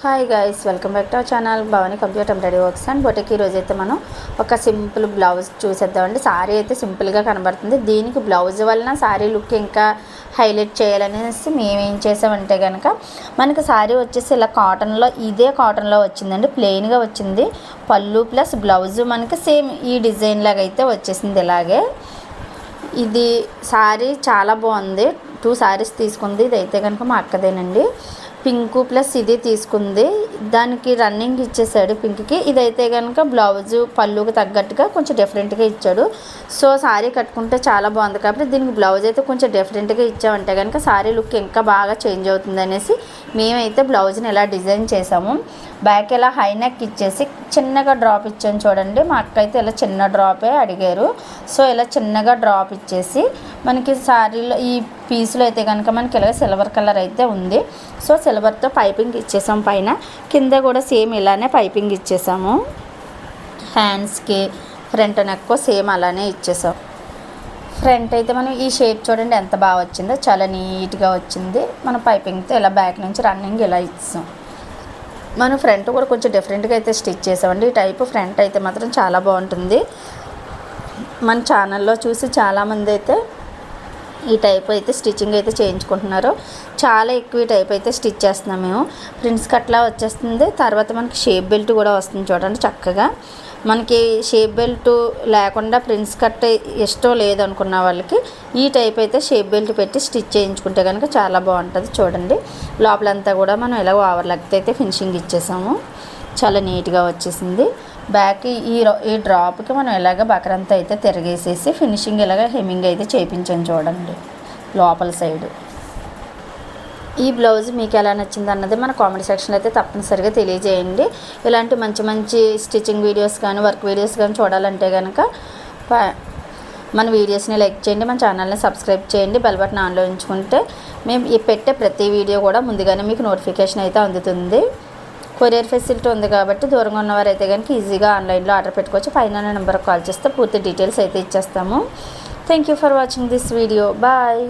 Hi guys, welcome back to our channel Bhavani computer embroidery works and boutique. ఈరోజు అయితే మనం ఒక సింపుల్ బ్లౌజ్ చూసేద్దామండి. సారీ అయితే సింపుల్గా కనబడుతుంది. దీనికి బ్లౌజ్ వలన సారీ లుక్ ఇంకా హైలైట్ చేయాలనేసి మేమేం చేసామంటే కనుక మనకి సారీ వచ్చేసి ఇలా కాటన్లో, ఇదే కాటన్లో వచ్చిందండి. ప్లెయిన్గా వచ్చింది. పళ్ళు ప్లస్ బ్లౌజ్ మనకి సేమ్ ఈ డిజైన్ లాగా అయితే వచ్చేసింది. ఇలాగే ఇది సారీ చాలా బాగుంది. 2 సారీస్ తీసుకుంది. ఇదైతే కనుక మా అక్కదేనండి. పింక్ ప్లస్ ఇది తీసుకుంది. దానికి రన్నింగ్ ఇచ్చేసాడు పింక్కి. ఇదైతే కనుక బ్లౌజు పళ్ళుకి తగ్గట్టుగా కొంచెం డిఫరెంట్గా ఇచ్చాడు. సో సారీ కట్టుకుంటే చాలా బాగుంది కాబట్టి దీనికి బ్లౌజ్ అయితే కొంచెం డిఫరెంట్గా ఇచ్చామంటే కనుక సారీ లుక్ ఇంకా బాగా చేంజ్ అవుతుంది అనేసి మేమైతే బ్లౌజ్ని ఇలా డిజైన్ చేసాము. బ్యాక్ ఇలా హై నెక్ ఇచ్చేసి చిన్నగా డ్రాప్ ఇచ్చాను చూడండి. మా అక్క అయితే ఇలా చిన్న డ్రాపే అడిగారు. సో ఇలా చిన్నగా డ్రాప్ ఇచ్చేసి మనకి సారీలో ఈ పీస్లో అయితే కనుక మనకి ఇలా సిల్వర్ కలర్ అయితే ఉంది. సో సిల్వర్తో పైపింగ్ ఇచ్చేసాం. పైన కింద కూడా సేమ్ ఇలానే పైపింగ్ ఇచ్చేసాము. హ్యాండ్స్కి ఫ్రంట్ నెక్ సేమ్ అలానే ఇచ్చేసాం. ఫ్రంట్ అయితే మనం ఈ షేప్ చూడండి ఎంత బాగా వచ్చిందో, చాలా నీట్గా వచ్చింది. మనం పైపింగ్తో ఇలా బ్యాక్ నుంచి రన్నింగ్ ఇలా ఇచ్చాం. మనం ఫ్రంట్ కూడా కొంచెం డిఫరెంట్గా అయితే స్టిచ్ చేసామండి. ఈ టైపు ఫ్రంట్ అయితే మాత్రం చాలా బాగుంటుంది. మన ఛానల్లో చూసి చాలామంది అయితే ఈ టైప్ అయితే స్టిచ్చింగ్ అయితే చేయించుకుంటున్నారు. చాలా ఎక్కువ ఈ టైప్ అయితే స్టిచ్ చేస్తున్నాం మేము. ప్రిన్స్ కట్లా వచ్చేస్తుంది. తర్వాత మనకి షేప్ బెల్ట్ కూడా వస్తుంది చూడండి చక్కగా. మనకి షేప్ బెల్ట్ లేకుండా ప్రిన్స్ కట్ ఇష్టం లేదనుకున్న వాళ్ళకి ఈ టైప్ అయితే షేప్ బెల్ట్ పెట్టి స్టిచ్ చేయించుకుంటే కనుక చాలా బాగుంటుంది. చూడండి లోపలంతా కూడా మనం ఇలా ఓవర్ లెగ్తో అయితే ఫినిషింగ్ ఇచ్చేసాము. చాలా నీట్గా వచ్చేసింది. బ్యాక్ ఈ డ్రాప్కి మనం ఇలాగ బకరంతా అయితే తిరిగేసేసి ఫినిషింగ్ ఇలాగ హెమ్మింగ్ అయితే చేయించాను చూడండి లోపల సైడు. ఈ బ్లౌజ్ మీకు ఎలా నచ్చింది అన్నది మన కామెంట్ సెక్షన్లో అయితే తప్పనిసరిగా తెలియజేయండి. ఇలాంటి మంచి మంచి స్టిచ్చింగ్ వీడియోస్ కానీ వర్క్ వీడియోస్ కానీ చూడాలంటే కనుక మన వీడియోస్ని లైక్ చేయండి, మన ఛానల్ని సబ్స్క్రైబ్ చేయండి, బెల్ బటన్ ఆన్లో ఉంచుకుంటే మేము ఈ పెట్టే ప్రతి వీడియో కూడా ముందుగానే మీకు నోటిఫికేషన్ అయితే అందుతుంది. కొరియర్ ఫెసిలిటీ ఉంది కాబట్టి దూరంగా ఉన్నవారైతే కనుక ఈజీగా ఆన్లైన్లో ఆర్డర్ పెట్టుకోవచ్చు. పైన నెంబర్కి కాల్ చేస్తే పూర్తి డీటెయిల్స్ అయితే ఇచ్చేస్తాము. Thank you for watching this video. Bye.